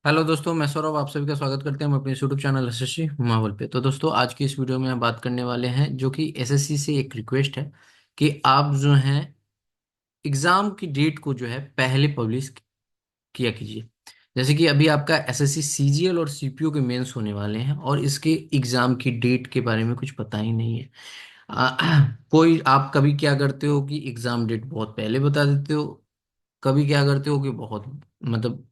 Hello दोस्तों, मैं सौरभ आप सभी का स्वागत करते हैं हम अपने यूट्यूब चैनल एसएससी माहौल पे। तो दोस्तों, आज की इस वीडियो में हम बात करने वाले हैं जो कि एसएससी से एक रिक्वेस्ट है कि आप जो हैं एग्जाम की डेट को जो है पहले पब्लिश किया कीजिए। जैसे कि अभी आपका एसएससी सीजीएल और सीपीओ के मेंस होने वाले हैं और इसके एग्जाम की डेट के बारे में कुछ पता ही नहीं है। कोई आप कभी क्या करते हो कि एग्जाम डेट बहुत पहले बता देते हो, कभी क्या करते हो कि बहुत मतलब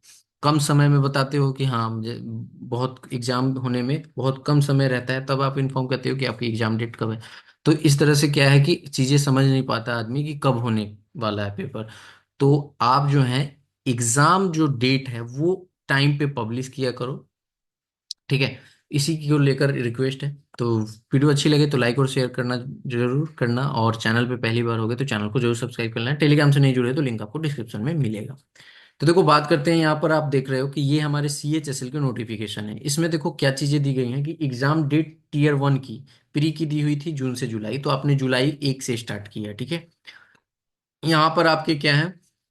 कम समय में बताते हो कि हाँ मुझे बहुत एग्जाम होने में बहुत कम समय रहता है, तब आप इन्फॉर्म करते हो कि आपकी एग्जाम डेट कब है। तो इस तरह से क्या है कि चीजें समझ नहीं पाता आदमी कि कब होने वाला है पेपर। तो आप जो है एग्जाम जो डेट है वो टाइम पे पब्लिश किया करो, ठीक है। इसी को लेकर रिक्वेस्ट है। तो वीडियो अच्छी लगे तो लाइक और शेयर करना जरूर करना, और चैनल पे पहली बार हो गए तो चैनल को जरूर सब्सक्राइब करना है। टेलीग्राम से नहीं जुड़े तो लिंक आपको डिस्क्रिप्शन में मिलेगा। तो देखो, बात करते हैं। यहाँ पर आप देख रहे हो कि ये हमारे CHSL के नोटिफिकेशन है। इसमें देखो क्या चीजें दी गई हैं कि एग्जाम डेट टीयर 1 की प्री की दी हुई थी जून से जुलाई, तो आपने जुलाई 1 से स्टार्ट किया, ठीक है। यहाँ पर आपके क्या है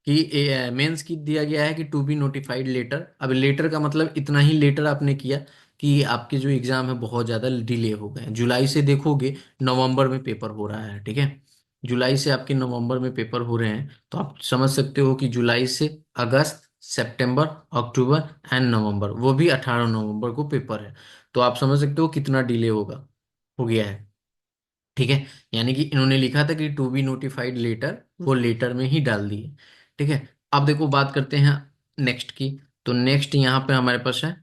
कि मेंस की दिया गया है कि टू बी नोटिफाइड लेटर। अब लेटर का मतलब इतना ही लेटर आपने किया कि आपके जो एग्जाम है बहुत ज़्यादा डिले हो गए। जुलाई से देखोगे नवंबर में पेपर हो रहा है, ठीक है। जुलाई से आपके नवंबर में पेपर हो रहे हैं, तो आप समझ सकते हो कि जुलाई से अगस्त, सितंबर, अक्टूबर एंड नवंबर, वो भी 18 नवंबर को पेपर है। तो आप समझ सकते हो कितना डिले होगा, हो गया है, ठीक है। यानी कि इन्होंने लिखा था कि टू बी नोटिफाइड लेटर, वो लेटर में ही डाल दिए, ठीक है। अब देखो बात करते हैं नेक्स्ट की। तो नेक्स्ट यहाँ पे हमारे पास है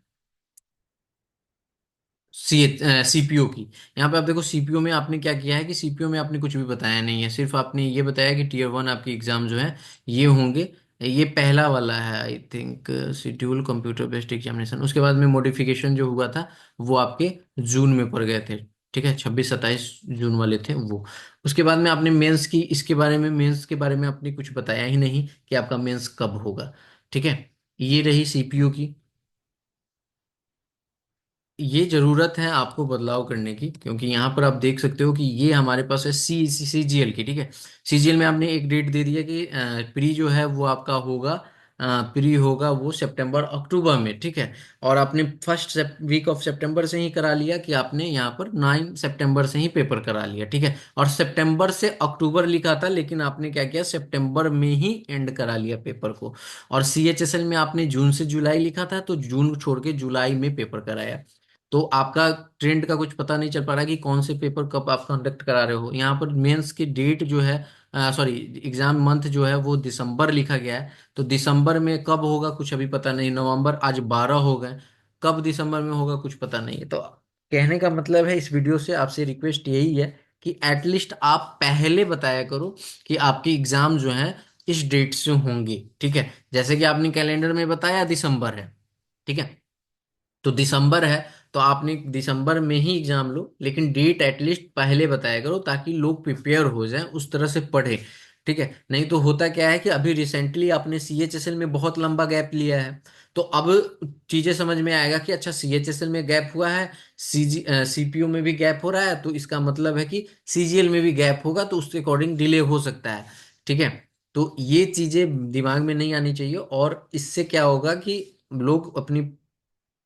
सीपीओ की। यहाँ पे आप देखो सीपीओ में आपने क्या किया है कि सीपीओ में आपने कुछ भी बताया नहीं है, सिर्फ आपने ये बताया कि टीयर 1 आपके एग्जाम जो है ये होंगे। ये पहला वाला है I think, schedule computer based examination. उसके बाद में मॉडिफिकेशन जो हुआ था वो आपके जून में पड़ गए थे, ठीक है। 26-27 जून वाले थे वो। उसके बाद में आपने मेंस की, इसके बारे में मेंस के बारे में आपने कुछ बताया ही नहीं कि आपका मेंस कब होगा, ठीक है। ये रही सीपीयू की। ये जरूरत है आपको बदलाव करने की, क्योंकि यहाँ पर आप देख सकते हो कि ये हमारे पास है सीजीएल की, ठीक है। सीजीएल में आपने एक डेट दे दिया कि प्री जो है वो आपका होगा, प्री होगा वो सितंबर अक्टूबर में, ठीक है। और आपने फर्स्ट वीक ऑफ सितंबर से ही करा लिया कि आपने यहाँ पर 9 सितंबर से ही पेपर करा लिया, ठीक है। और सितंबर से अक्टूबर लिखा था, लेकिन आपने क्या किया, सितंबर में ही एंड करा लिया पेपर को। और सीएचएसएल में आपने जून से जुलाई लिखा था, तो जून छोड़ के जुलाई में पेपर कराया। तो आपका ट्रेंड का कुछ पता नहीं चल पा रहा कि कौन से पेपर कब आप कंडक्ट करा रहे हो। यहाँ पर मेंस की डेट जो है, सॉरी, एग्जाम मंथ जो है वो दिसंबर लिखा गया है। तो दिसंबर में कब होगा कुछ अभी पता नहीं। नवंबर आज 12 हो गए, कब दिसंबर में होगा कुछ पता नहीं है। तो कहने का मतलब है इस वीडियो से आपसे रिक्वेस्ट यही है कि एटलीस्ट आप पहले बताया करो कि आपके एग्जाम जो है इस डेट से होंगे, ठीक है। जैसे कि आपने कैलेंडर में बताया दिसंबर है, ठीक है। तो दिसंबर है, तो आपने दिसंबर में ही एग्जाम लो, लेकिन डेट एटलीस्ट पहले बताया करो ताकि लोग प्रिपेयर हो जाएं, उस तरह से पढ़े, ठीक है। नहीं तो होता क्या है कि अभी रिसेंटली आपने सीएचएसएल में बहुत लंबा गैप लिया है, तो अब चीजें समझ में आएगा कि अच्छा सीएचएसएल में गैप हुआ है, सीपीयू में भी गैप हो रहा है, तो इसका मतलब है कि सीजीएल में भी गैप होगा, तो उसके अकॉर्डिंग डिले हो सकता है, ठीक है। तो ये चीजें दिमाग में नहीं आनी चाहिए, और इससे क्या होगा कि लोग अपनी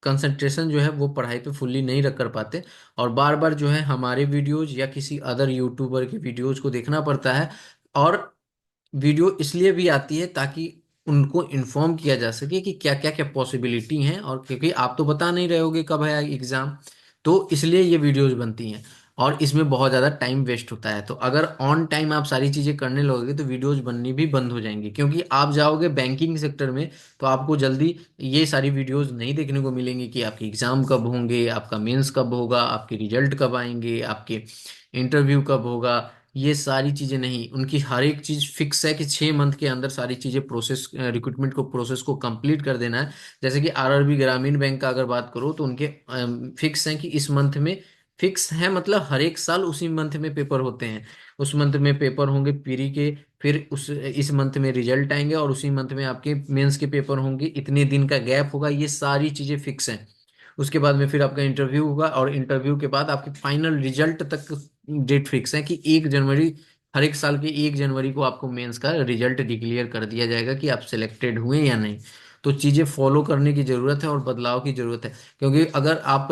कंसंट्रेशन जो है वो पढ़ाई पे फुल्ली नहीं रख कर पाते, और बार बार जो है हमारे वीडियोज या किसी अदर यूट्यूबर के वीडियोज को देखना पड़ता है। और वीडियो इसलिए भी आती है ताकि उनको इन्फॉर्म किया जा सके कि क्या क्या क्या पॉसिबिलिटी हैं, और क्योंकि आप तो बता नहीं रहे होगे कब है एग्जाम, तो इसलिए ये वीडियोज बनती हैं। और इसमें बहुत ज़्यादा टाइम वेस्ट होता है, तो अगर ऑन टाइम आप सारी चीज़ें करने लगोगे तो वीडियोज बननी भी बंद हो जाएंगी, क्योंकि आप जाओगे बैंकिंग सेक्टर में तो आपको जल्दी ये सारी वीडियोज नहीं देखने को मिलेंगी कि आपके एग्जाम कब होंगे, आपका मेंस कब होगा, आपके रिजल्ट कब आएंगे, आपके इंटरव्यू कब होगा। ये सारी चीजें नहीं, उनकी हर एक चीज फिक्स है कि 6 मंथ के अंदर सारी चीजें प्रोसेस, रिक्रूटमेंट को प्रोसेस को कंप्लीट कर देना है। जैसे कि आरआरबी ग्रामीण बैंक का अगर बात करो तो उनके फिक्स है कि इस मंथ में, फिक्स है मतलब हर एक साल उसी मंथ में पेपर होते हैं। उस मंथ में पेपर होंगे पीरी के, फिर उस इस मंथ में रिजल्ट आएंगे, और उसी मंथ में आपके मेंस के पेपर होंगे, इतने दिन का गैप होगा, ये सारी चीजें फिक्स हैं। उसके बाद में फिर आपका इंटरव्यू होगा, और इंटरव्यू के बाद आपके फाइनल रिजल्ट तक डेट फिक्स है कि 1 जनवरी, हर एक साल के 1 जनवरी को आपको मेंस का रिजल्ट डिक्लेयर कर दिया जाएगा कि आप सिलेक्टेड हुए या नहीं। तो चीज़ें फॉलो करने की ज़रूरत है और बदलाव की ज़रूरत है। क्योंकि अगर आप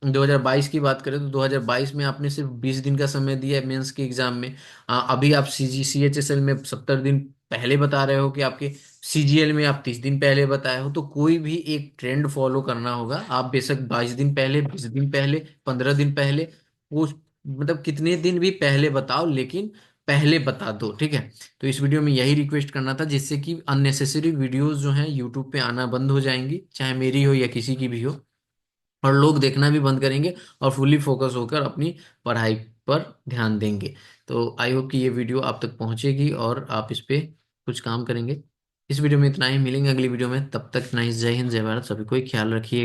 2022 की बात करें तो 2022 में आपने सिर्फ 20 दिन का समय दिया है मेंस के एग्जाम में। अभी आप CHSL में 70 दिन पहले बता रहे हो कि आपके CGL में आप 30 दिन पहले बताए हो। तो कोई भी एक ट्रेंड फॉलो करना होगा। आप बेशक 22 दिन पहले, 20 दिन पहले, 15 दिन पहले, वो मतलब कितने दिन भी पहले बताओ, लेकिन पहले बता दो, ठीक है। तो इस वीडियो में यही रिक्वेस्ट करना था, जिससे कि अननेसेसरी वीडियोस जो हैं यूट्यूब पे आना बंद हो जाएंगी, चाहे मेरी हो या किसी की भी हो। और लोग देखना भी बंद करेंगे और फुल्ली फोकस होकर अपनी पढ़ाई पर ध्यान देंगे। तो आई होप कि ये वीडियो आप तक पहुंचेगी और आप इस पे कुछ काम करेंगे। इस वीडियो में इतना ही, मिलेंगे अगली वीडियो में। तब तक नाइस, जय हिंद, जय भारत, सभी को ख्याल रखिए।